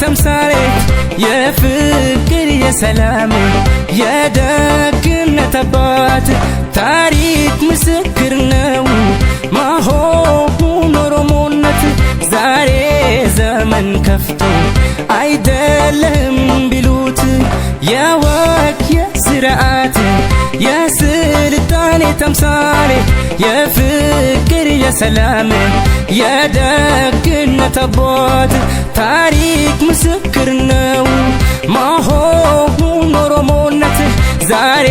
ተምሳሌ የፍቅር የሰላም የደግነት አባት ታሪክ ምስክር ነው መሆኑ ኦሮሞነት ዛሬ ዘመን ከፍቶ አይደለም ቢሉት የወግ የስርዓት የስልጣኔ ተምሳሌ የፍቅር የሰላም የደግነት አባት ታሪክ ምስክር ነው መሆኑ ኦሮሞነት ዛሬ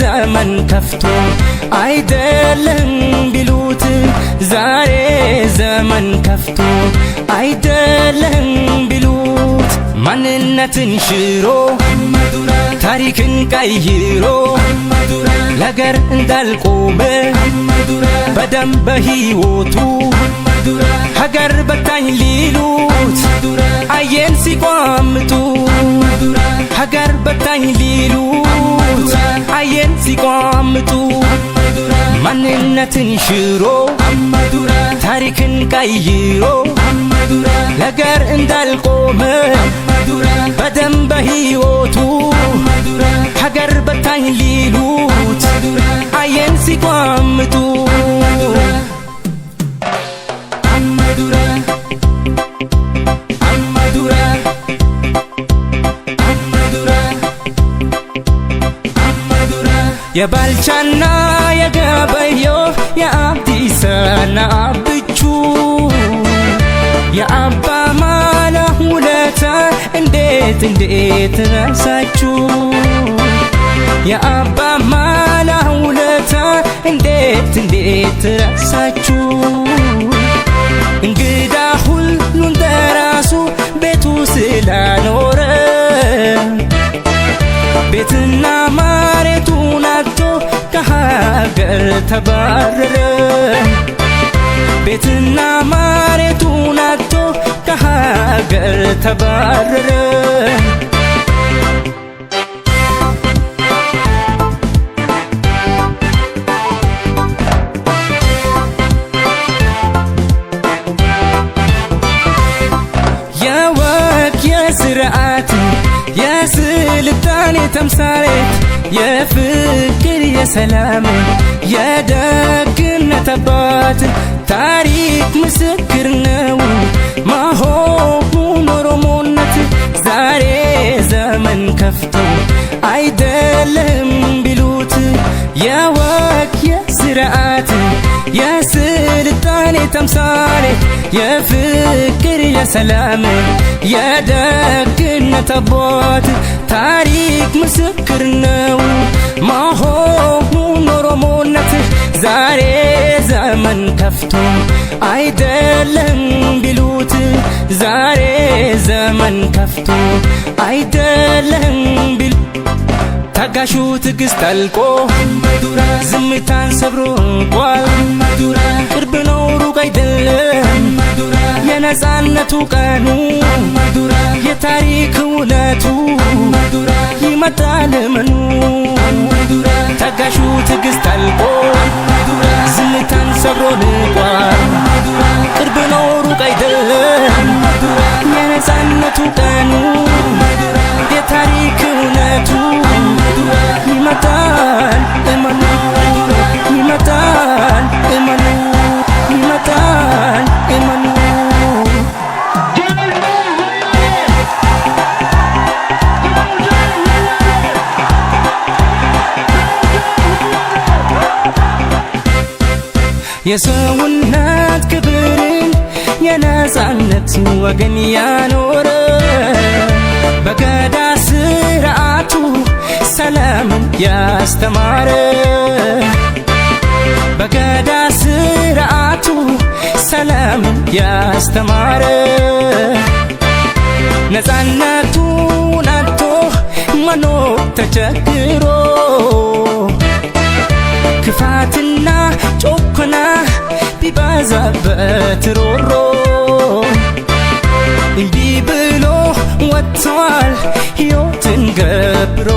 ዘመን ከፍቶ አይደለም ቢሉት ዛሬ ዘመን ከፍቶ አይደለም ቢሉት ማንነትን ሽሮ ታሪክን ቀይሮ ለገር እንዳልቆመ በደም በሕይወቱ ሀገር በታኝ ሊሉት አየን ሲቋምጡ ሀገር በታኝ ሊሉት አየን ሲቋምጡ ማንነትን ሽሮ ታሪክን ቀይሮ ለገር እንዳልቆመ በደም በሕይወቱ ሀገር በታኝ ሊሉት አየን ሲቋምጡ የባልቻና የገበዮ የአብዲሳና አብቹ የአባ ማላ ውለታ እንዴት ረሳችሁ የአባ ማላ ውለታ እንዴት ረሳችሁ እንግዳ ሁሉን ደራሱ ቤቱ ስላኖረ ቤትና መሬቱን አጥቶ ከሀገር ተባረረ ቤትና መሬቱን አጥቶ ከሀገር ተባረረ የወግ የስርዓት የስልጣኔ ተምሳሌ የፍቅር የሰላም የደግነት አባት ታሪክ ምስክር ነው መሆኑ ኦሮሞነት ዛሬ ዘመን ከፍቶ አይደለም ቢሉት የወግ የስርዓት የስልጣኔ ተምሳሌ የፍቅር የሰላም የደግነት አባት ታሪክ ምስክር ነው መሆኑ ኦሮሞነት ዛሬ ዘመን ከፍቶ አይደለም ቢሉት ዛሬ ዘመን ከፍቶ አይደለም ቢሉት ታጋሹ ትዕግስት አልቆ ዝምታን ሰብሮ እንኳን ቅርብ ነው ሩቅ አይደለም የነፃነቱ ቀኑ የታሪክ ውለቱ ይመጣል መኑ ታጋሹ ትዕግስት አልቆ ዝምታን ሰብሮ እንኳን ቅርብ ነው ሩቅ አይደለም የነፃነቱ ቀኑ የታሪክ ውለቱ ይመጣል እመኑ ይመጣል እመኑ ይመጣል እመኑ የሰውነት ክብርን የነፃነት ወገን ያኖረ በገዳ ስርዓቱ ሰላምን ያስተማረ በገዳ ስርዓቱ ሰላምን ያስተማረ ነፃነቱን አጥቶ መኖር ተቸግሮ ክፋትና ጮኮና ቢበዛበት ሮሮ እንቢ ብሎ ወጥቷል ሕይወትን ገብሮ